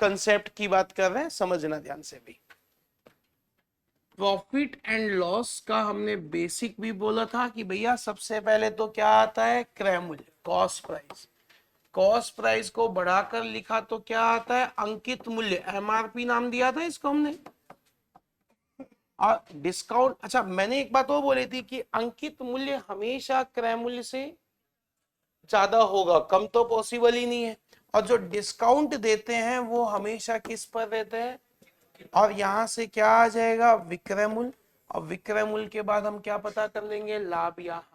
Concept की बात कर रहे हैं, समझना ध्यान से भी। प्रॉफिट एंड लॉस का हमने बेसिक भी बोला था कि भैया सबसे पहले तो क्या आता है, क्रय मूल्य, कॉस्ट प्राइस। कॉस्ट प्राइस को बढ़ाकर लिखा तो क्या आता है, अंकित मूल्य, एमआरपी नाम दिया था इसको हमने। और डिस्काउंट, अच्छा मैंने एक बात वो बोली थी कि अंकित मूल्य हमेशा क्रय मूल्य से ज्यादा होगा, कम तो पॉसिबल ही नहीं है। और जो डिस्काउंट देते हैं वो हमेशा किस पर देते हैं, और यहां से क्या आ जाएगा, विक्रय मूल्य। और विक्रय मूल्य के बाद हम क्या पता कर लेंगे, लाभ या हानि।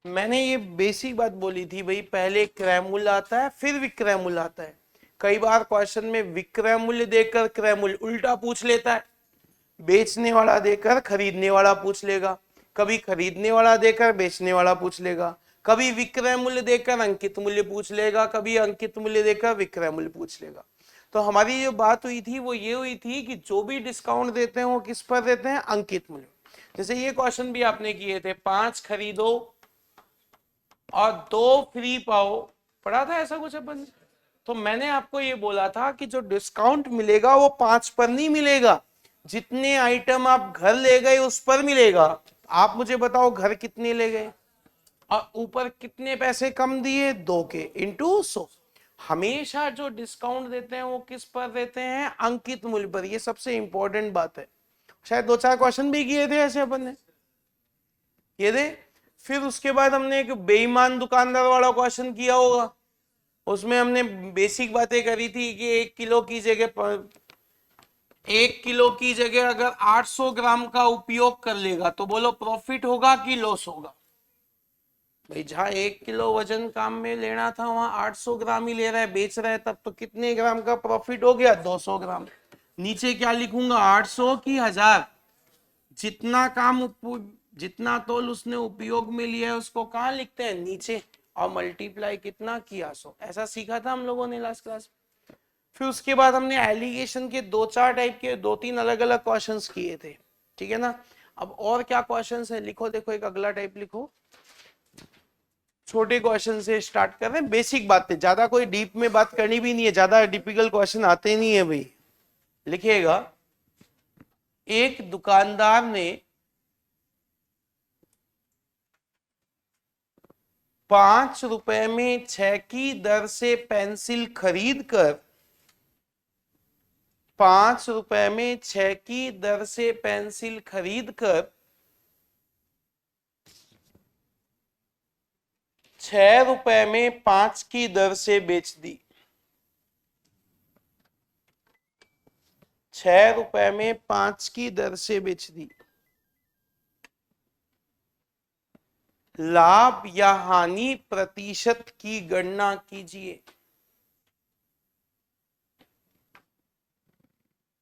मैंने ये बेसिक बात बोली थी भाई, पहले क्रय मूल्य आता है फिर विक्रय मूल्य आता है। कई बार क्वेश्चन में विक्रय मूल्य देकर क्रय मूल्य उल्टा पूछ लेता है, बेचने वाला देकर खरीदने वाला पूछ लेगा, कभी खरीदने वाला देकर बेचने वाला पूछ लेगा, कभी विक्रय मूल्य देकर अंकित मूल्य पूछ लेगा, कभी अंकित मूल्य देकर विक्रय मूल्य पूछ लेगा। तो हमारी जो बात हुई थी वो ये हुई थी कि जो भी डिस्काउंट देते हैं वो किस पर देते हैं, अंकित मूल्य। जैसे ये क्वेश्चन भी आपने किए थे, 5 खरीदो और 2 फ्री पाओ, पढ़ा था ऐसा कुछ अपन। तो मैंने आपको ये बोला था कि जो डिस्काउंट मिलेगा वो 5 पर नहीं मिलेगा, जितने आइटम आप घर ले गए उस पर मिलेगा। आप मुझे बताओ घर कितने ले गए और ऊपर कितने पैसे कम दिए, 2 के इंटू 100। हमेशा जो डिस्काउंट देते हैं वो किस पर देते हैं, अंकित मूल्य पर। ये सबसे इंपॉर्टेंट बात है। शायद 2-4 क्वेश्चन भी किए थे ऐसे अपन ने, ये दे। फिर उसके बाद हमने एक बेईमान दुकानदार वाला क्वेश्चन किया होगा, उसमें हमने बेसिक बातें करी थी कि 1 किलो की जगह अगर 800 ग्राम का उपयोग कर लेगा तो बोलो प्रॉफिट होगा कि लॉस होगा। भाई जहां 1 किलो वजन काम में लेना था वहां 800 ग्राम ही ले रहा है, बेच रहा है, तब तो कितने ग्राम का प्रॉफिट हो गया, 200 ग्राम। नीचे क्या लिखूंगा, 800 की 1000, जितना काम जितना तोल उसने उपयोग में लिया है उसको कहाँ लिखते हैं, नीचे, और मल्टीप्लाई कितना किया 100। ऐसा सीखा था हम लोगों ने लास्ट क्लास। फिर उसके बाद हमने एलिगेशन के 2-4 टाइप के 2-3 अलग अलग क्वेश्चंस किए थे, ठीक है ना। अब और क्या क्वेश्चंस है, लिखो, देखो एक अगला टाइप लिखो। छोटे क्वेश्चन से स्टार्ट कर रहे हैं, बेसिक बातें, ज्यादा कोई डीप में बात करनी भी नहीं है, ज्यादा डिफिकल्ट क्वेश्चन आते नहीं है भाई। लिखिएगा, एक दुकानदार ने 5 रुपए में 6 की दर से पेंसिल खरीद कर 5 रुपए में 6 की दर से पेंसिल खरीद कर 6 रुपए में 5 की दर से बेच दी। 6 रुपए में 5 की दर से बेच दी। लाभ या हानि प्रतिशत की गणना कीजिए।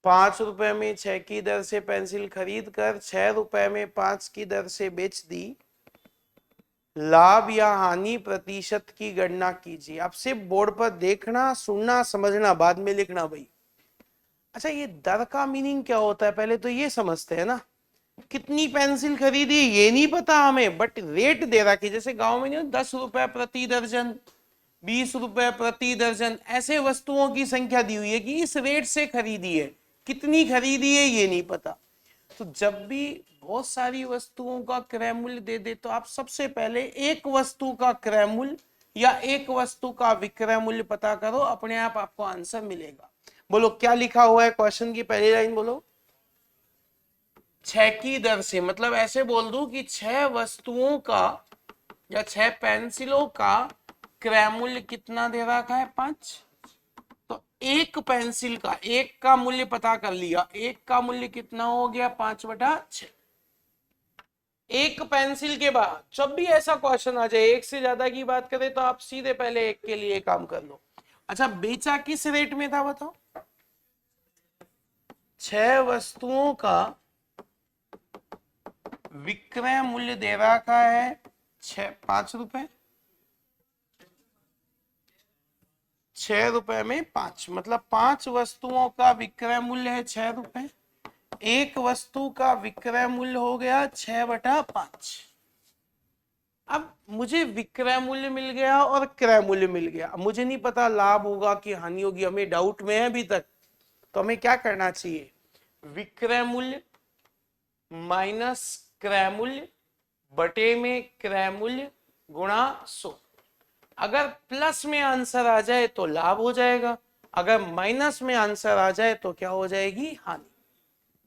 5 रुपए में 6 की दर से पेंसिल खरीद कर 6 रुपए में 5 की दर से बेच दी। लाभ या हानि प्रतिशत की गणना कीजिए। अब सिर्फ बोर्ड पर देखना, सुनना, समझना, बाद में लिखना भाई। अच्छा, ये दर का मीनिंग क्या होता है पहले तो ये समझते हैं ना। कितनी पेंसिल खरीदी ये नहीं पता हमें, बट रेट दे रहा कि जैसे गांव में नहीं, 10 रुपए प्रति दर्जन, 20 रुपए प्रति दर्जन, ऐसे वस्तुओं की संख्या दी हुई है कि इस रेट से खरीदी है, कितनी खरीदी है ये नहीं पता। तो जब भी बहुत सारी वस्तुओं का क्रय मूल्य दे दे तो आप सबसे पहले एक वस्तु का क्रय मूल्य या एक वस्तु का विक्रय मूल्य पता करो, अपने आप आपको आंसर मिलेगा। बोलो क्या लिखा हुआ है क्वेश्चन की पहली लाइन, बोलो। 6 की दर से, मतलब ऐसे बोल दूं कि 6 वस्तुओं का या 6 पेंसिलों का क्रय मूल्य कितना दे रखा है, 5। तो एक पेंसिल का, एक का मूल्य पता कर लिया, एक का मूल्य कितना हो गया, 5/6। एक पेंसिल के बाद जब भी ऐसा क्वेश्चन आ जाए, एक से ज्यादा की बात करें तो आप सीधे पहले एक के लिए काम कर लो। अच्छा, बेचा किस रेट में था बताओ, 6 वस्तुओं का विक्रय मूल्य दे रखा है 5 रुपए, 6 रुपए में 5, मतलब 5 वस्तुओं का विक्रय मूल्य है 6 रुपए। एक वस्तु का विक्रय मूल्य हो गया 6/5। अब मुझे विक्रय मूल्य मिल गया और क्रय मूल्य मिल गया, अब मुझे नहीं पता लाभ होगा कि हानि होगी, हमें डाउट में है अभी तक। तो हमें क्या करना चाहिए, विक्रय मूल्य माइनस क्रय मूल्य बटे में क्रय मूल्य गुणा 100। अगर प्लस में आंसर आ जाए तो लाभ हो जाएगा, अगर माइनस में आंसर आ जाए तो क्या हो जाएगी, हानि।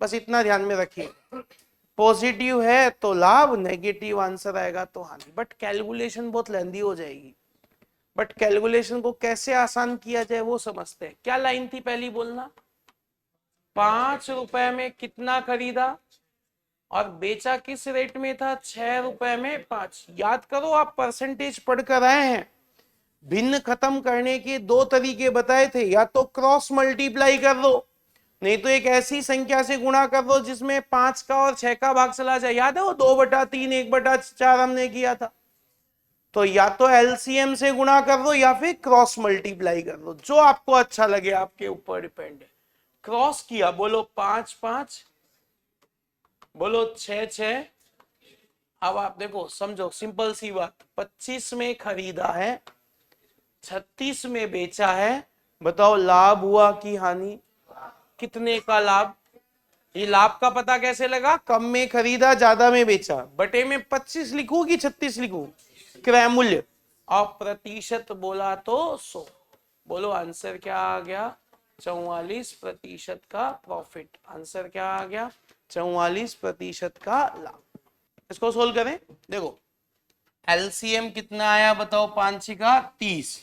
बस इतना ध्यान में रखिए, पॉजिटिव है तो लाभ, नेगेटिव आंसर आएगा तो हानि। बट कैलकुलेशन बहुत लेंदी हो जाएगी, बट कैलकुलेशन को कैसे आसान किया जाए वो समझते हैं। क्या लाइन थी पहली बोलना, 5 रुपए में कितना खरीदा और बेचा किस रेट में था, 6 रुपए में 5। याद करो, आप परसेंटेज पढ़कर आए हैं। भिन्न खत्म करने के दो तरीके बताए थे, या तो क्रॉस मल्टीप्लाई कर दो, नहीं तो एक ऐसी संख्या से गुणा कर दो जिसमें 5 का और 6 का भाग चला जाए। याद है वो 2/3 1/4 हमने किया था। तो या तो एलसीएम से गुणा कर दो या फिर क्रॉस मल्टीप्लाई कर दो, जो आपको अच्छा लगे, आपके ऊपर डिपेंड है। क्रॉस किया, बोलो 5 5, बोलो 6 6। अब आप देखो, समझो, सिंपल सी बात, 25 में खरीदा है, 36 में बेचा है, बताओ लाभ हुआ कि हानि, कितने का लाभ। ये लाभ का पता कैसे लगा, कम में खरीदा ज्यादा में बेचा, बटे में 25 लिखूं कि 36 लिखूं, क्रय मूल्य, और प्रतिशत बोला तो 100। बोलो आंसर क्या आ गया, 44% का प्रॉफिट। आंसर क्या आ गया, 44% का लाभ। इसको सोल्व करें, देखो एलसीएम कितना आया बताओ, 5 का 30,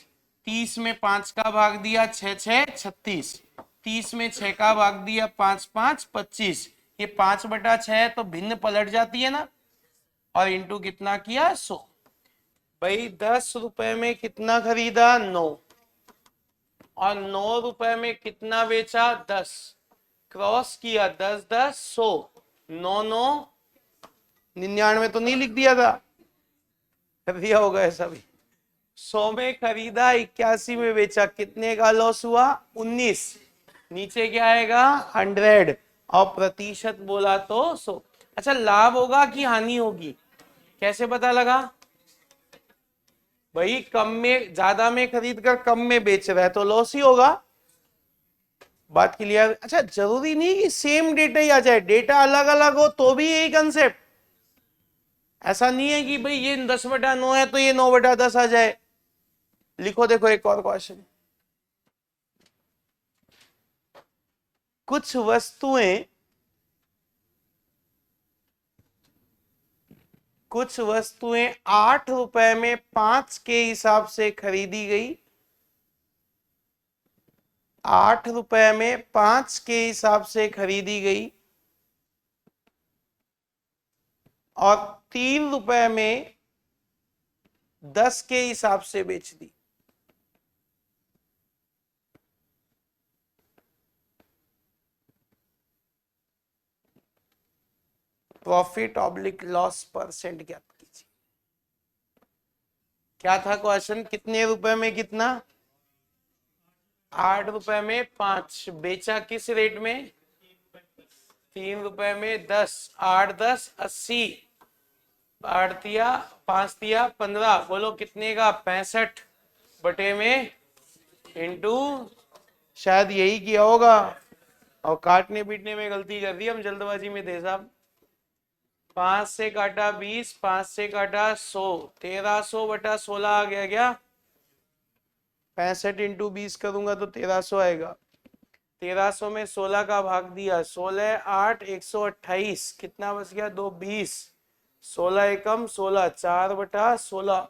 30 में 5 का भाग दिया 6 6 36, 30 में 6 का भाग दिया 5 5 25। ये 5/6 है तो भिन्न पलट जाती है ना, और इंटू कितना किया 100। भाई 10 रुपए में कितना खरीदा, 9, और 9 रुपए में कितना बेचा, 10। क्रॉस किया, 10 10 100, 9 9 99 तो नहीं लिख दिया था, कर दिया होगा ऐसा भी। 100 में खरीदा, 81 में बेचा, कितने का लॉस हुआ, 19। नीचे क्या आएगा, 100, और प्रतिशत बोला तो 100। अच्छा, लाभ होगा कि हानि होगी, कैसे पता लगा, भाई कम में, ज्यादा में खरीद कर कम में बेच रहा है तो लॉस ही होगा। बात क्लियर। अच्छा, जरूरी नहीं कि सेम डेटा ही आ जाए, डेटा अलग अलग हो तो भी यही कंसेप्ट। ऐसा नहीं है कि भाई ये 10/9 है तो ये 9/10 आ जाए। लिखो, देखो एक और क्वेश्चन। कुछ वस्तुएं, कुछ वस्तुएं 8 रुपए में 5 के हिसाब से खरीदी गई, 8 रुपए में 5 के हिसाब से खरीदी गई, और 3 रुपए में 10 के हिसाब से बेच दी। प्रॉफिट ऑब्लिक लॉस परसेंट ज्ञात कीजिए। क्या था क्वेश्चन, कितने रुपए में कितना, 8 रुपए में 5, बेचा किस रेट में, 3 रुपए में 10, 8 10 80, 8 दिया 5 दिया 15, बोलो कितने का, 65 बटे में इंटू, शायद यही किया होगा, और काटने पीटने में गलती कर दी हम, जल्दबाजी में थे साहब। 5 से काटा 20, 5 से काटा 100, 1300/16 आ गया क्या, 65 इंटू 20 करूंगा तो 1300 आएगा। 1300 में 16 का भाग दिया, 16 8 128, कितना बच गया, 2 20, 16 एकम 16, 4/16।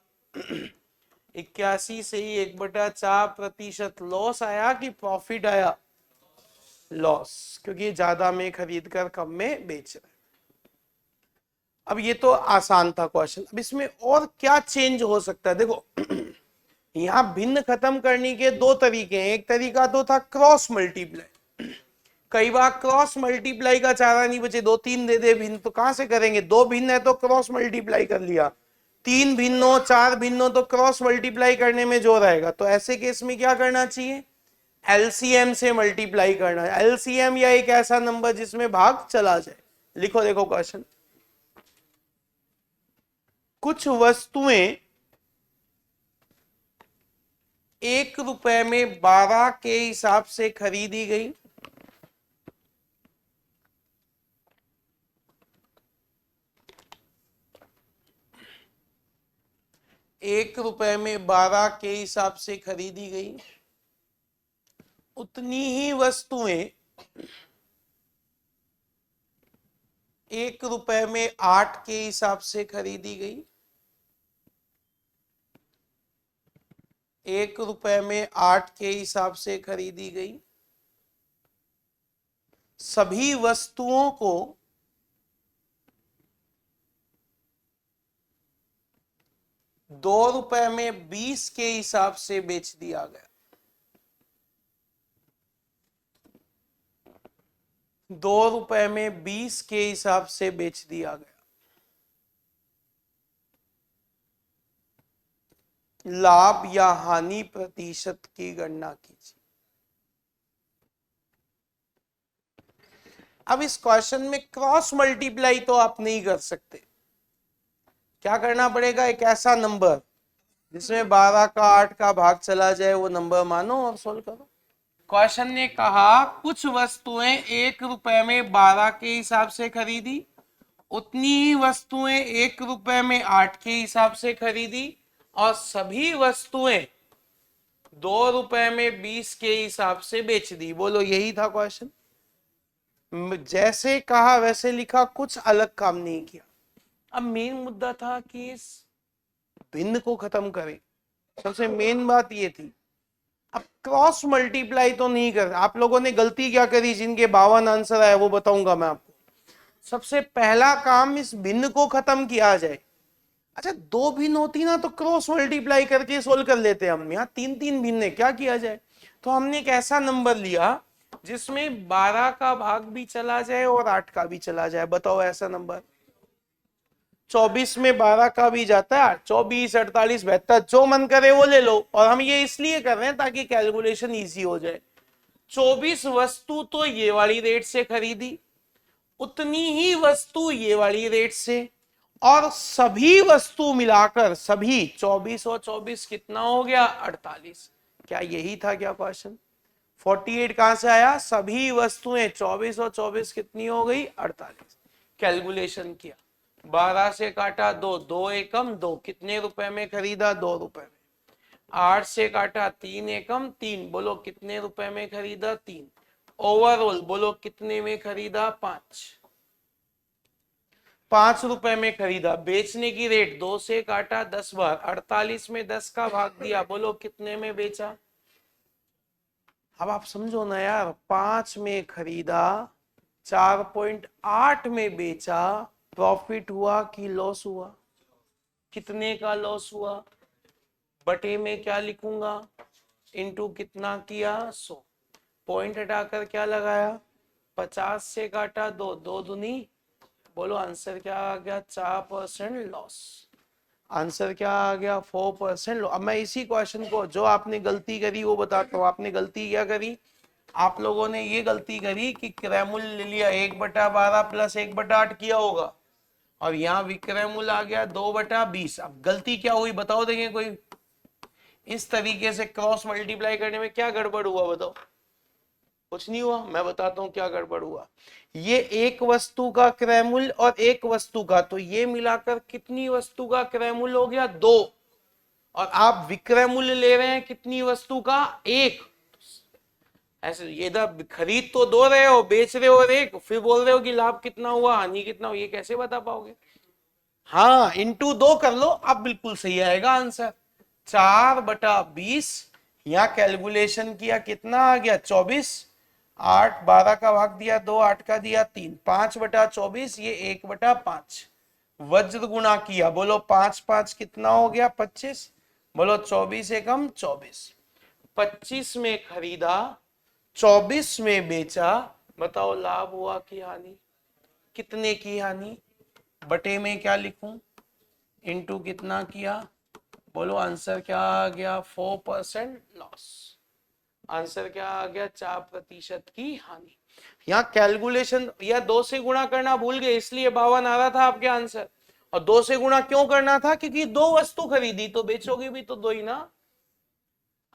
81 से ही 1/4% लॉस आया कि प्रॉफिट आया, लॉस, क्योंकि ज्यादा में खरीद कर कम में बेच रहे। अब ये तो आसान था क्वेश्चन, अब इसमें और क्या चेंज हो सकता है, देखो यहां भिन्न खत्म करने के दो तरीके हैं। एक तरीका तो था क्रॉस मल्टीप्लाई, कई बार क्रॉस मल्टीप्लाई का चारा नहीं बचे, 2 3 दे दे भिन्न, तो कहां से करेंगे, 2 भिन्न है तो क्रॉस मल्टीप्लाई कर लिया, 3 भिन्न हो 4 भिन्न हो तो क्रॉस मल्टीप्लाई करने में जोर आएगा। तो ऐसे केस में क्या करना चाहिए, एलसीएम से मल्टीप्लाई करना है, एलसीएम या एक ऐसा नंबर जिसमें भाग चला जाए। लिखो, देखो क्वेश्चन, कुछ वस्तुएं 1 रुपए में 12 के हिसाब से खरीदी गई। 1 रुपए में 12 के हिसाब से खरीदी गई। उतनी ही वस्तुएं 1 रुपए में 8 के हिसाब से खरीदी गई। 1 रुपए में 8 के हिसाब से खरीदी गई। सभी वस्तुओं को 2 रुपए में 20 के हिसाब से बेच दिया गया। 2 रुपए में 20 के हिसाब से बेच दिया गया। लाभ या हानि प्रतिशत की गणना कीजिए। अब इस क्वेश्चन में क्रॉस मल्टीप्लाई तो आप नहीं कर सकते। क्या करना पड़ेगा? एक ऐसा नंबर जिसमें 12 का 8 का भाग चला जाए वो नंबर मानो और सोल्व करो। क्वेश्चन ने कहा कुछ वस्तुएं 1 रुपए में 12 के हिसाब से खरीदी, उतनी ही वस्तुएं 1 रुपए में 8 के हिसाब से खरीदी और सभी वस्तुएं 2 रुपए में 20 के हिसाब से बेच दी। बोलो यही था क्वेश्चन। जैसे कहा वैसे लिखा, कुछ अलग काम नहीं किया। अब मेन मुद्दा था कि इस भिन्न को खत्म करें, सबसे मेन बात ये थी। अब क्रॉस मल्टीप्लाई तो नहीं कर। आप लोगों ने गलती क्या करी? जिनके 52 आंसर आए वो बताऊंगा मैं आपको। सबसे पहला काम इस भिन्न को खत्म किया जाए। अच्छा, 2 भिन्न होती ना तो क्रॉस मल्टीप्लाई करके सोल्व कर लेते हम। यहाँ 3 भिन्न है, क्या किया जाए? तो हमने एक ऐसा नंबर लिया जिसमें 12 का भाग भी चला जाए और 8 का भी चला जाए। बताओ ऐसा नंबर। 24 में 12 का भी जाता है, 24, 48, 72, जो मन करे वो ले लो। और हम ये इसलिए कर रहे हैं ताकि कैलकुलेशन इजी हो जाए। 24 वस्तु तो ये वाली रेट से खरीदी, उतनी ही वस्तु ये वाली रेट से, और सभी वस्तु मिलाकर सभी 24 और 24 कितना हो गया? 48। क्या यही था क्या क्वेश्चन? 48 कहां से आया? सभी वस्तुएं 24 और 24 कितनी हो गई? 48। कैलकुलेशन किया, 12 से काटा 2, 2 एकम 2, कितने रुपए में खरीदा? 2 रुपए में। 8 से काटा 3 एकम 3, बोलो कितने रुपए में खरीदा? 3। ओवरऑल बोलो कितने में खरीदा? 5 रुपए में खरीदा। बेचने की रेट 2 से काटा 10 बार, 48 में 10 का भाग दिया, बोलो कितने में बेचा? अब आप समझो ना यार, 5 में खरीदा, 4.8 में बेचा, प्रॉफिट हुआ कि लॉस हुआ? कितने का लॉस हुआ? बटे में क्या लिखूंगा? इनटू कितना किया? 100। पॉइंट हटाकर क्या लगाया? 50 से काटा 2, 2 दूनी, बोलो आंसर क्या आ गया? 4% लॉस। आंसर क्या आ गया? 4% लॉस। अब मैं इसी क्वेश्चन को, जो आपने गलती करी वो बताता हूँ। आपने गलती क्या करी? आप लोगों ने ये गलती करी कि क्रय मूल्य ले लिया 1/12 प्लस 1/8 किया होगा, और यहाँ विक्रय मूल्य आ गया 2/20। अब गलती क्या हुई बताओ, देखें कोई। इस तरीके से क्रॉस मल्टीप्लाई करने में क्या गड़बड़ हुआ बताओ? कुछ नहीं हुआ। मैं बताता हूं क्या गड़बड़ हुआ। ये एक वस्तु का क्रय मूल्य और एक वस्तु का, तो ये मिलाकर कितनी वस्तु का क्रय मूल्य हो गया? 2। और आप विक्रय मूल्य ले रहे हैं कितनी वस्तु का? 1। ऐसे ये खरीद तो 2 रहे हो, बेच रहे हो 1, फिर बोल रहे हो कि लाभ कितना हुआ, हानि कितना हुआ, ये कैसे बता पाओगे? हाँ, इंटू 2 कर लो, अब बिल्कुल सही आएगा आंसर। 4/20। यहां कैलकुलेशन किया, कितना आ गया? 24। 8, 12 का भाग दिया 2, 8 का दिया 3, 5/24, ये 1/5। वज्र गुणा किया, बोलो 5, 5 कितना हो गया? 25। बोलो 24 एकम 24। 25 में खरीदा, 24 में बेचा, बताओ लाभ हुआ कि हानि? कितने की हानि? बटे में क्या लिखूं? इनटू कितना किया? बोलो आंसर क्या आ गया? 4% लॉस। आंसर क्या आ गया? 4% की हानि। यहाँ कैलकुलेशन या 2 से गुणा करना भूल गए, इसलिए 52 आ रहा था आपके आंसर। और 2 से गुणा क्यों करना था? क्योंकि 2 वस्तु खरीदी तो बेचोगे भी तो 2 ही ना।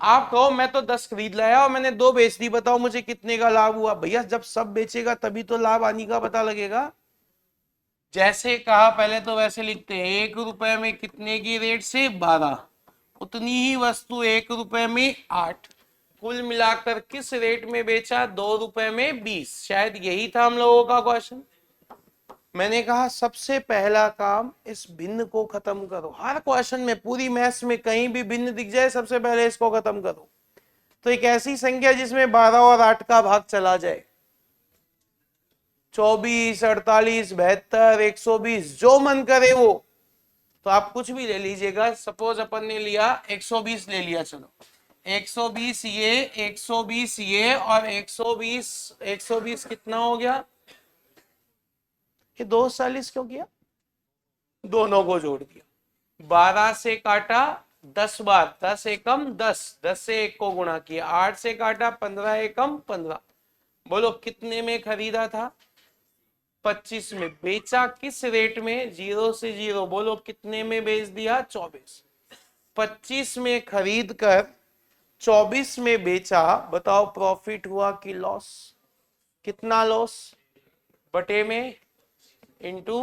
आप कहो मैं तो 10 खरीद लाया और मैंने 2 बेच दी, बताओ मुझे कितने का लाभ हुआ? भैया जब सब बेचेगा तभी तो लाभ आने का पता लगेगा। जैसे कहा पहले तो वैसे लिखते हैं, 1 रुपए में कितने की रेट से? 12, उतनी ही वस्तु 1 रुपए में 8, कुल मिलाकर किस रेट में बेचा? 2 रुपए में 20। शायद यही था हम लोगों का क्वेश्चन। मैंने कहा सबसे पहला काम इस भिन्न को खत्म करो। हर क्वेश्चन में, पूरी मैथ्स में कहीं भी भिन्न दिख जाए सबसे पहले इसको खत्म करो। तो एक ऐसी संख्या जिसमें 12 और 8 का भाग चला जाए, 24, 48, 72, 120, जो मन करे वो, तो आप कुछ भी ले लीजिएगा। सपोज अपन ने लिया 120 ले लिया, चलो 120 ये, 120 ये और 120 कितना हो गया? ये 240 क्यों किया? दोनों को जोड़ दिया, 12 से काटा 10 बार, 10 एकम 10, 10 से 1 को गुणा किया, 8 से काटा 15 एकम 15। बोलो कितने में खरीदा था? 25 में। बेचा किस रेट में? 0 से 0। बोलो कितने में बेच दिया? 24। 25 में खरीद कर 24 में बेचा, बताओ प्रॉफिट हुआ कि लॉस? कितना लॉस? बटे में इंटू,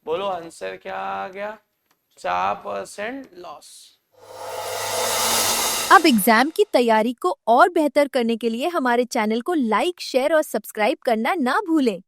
बोलो आंसर क्या आ गया? 4% लॉस। अब एग्जाम की तैयारी को और बेहतर करने के लिए हमारे चैनल को लाइक, शेयर और सब्सक्राइब करना ना भूलें।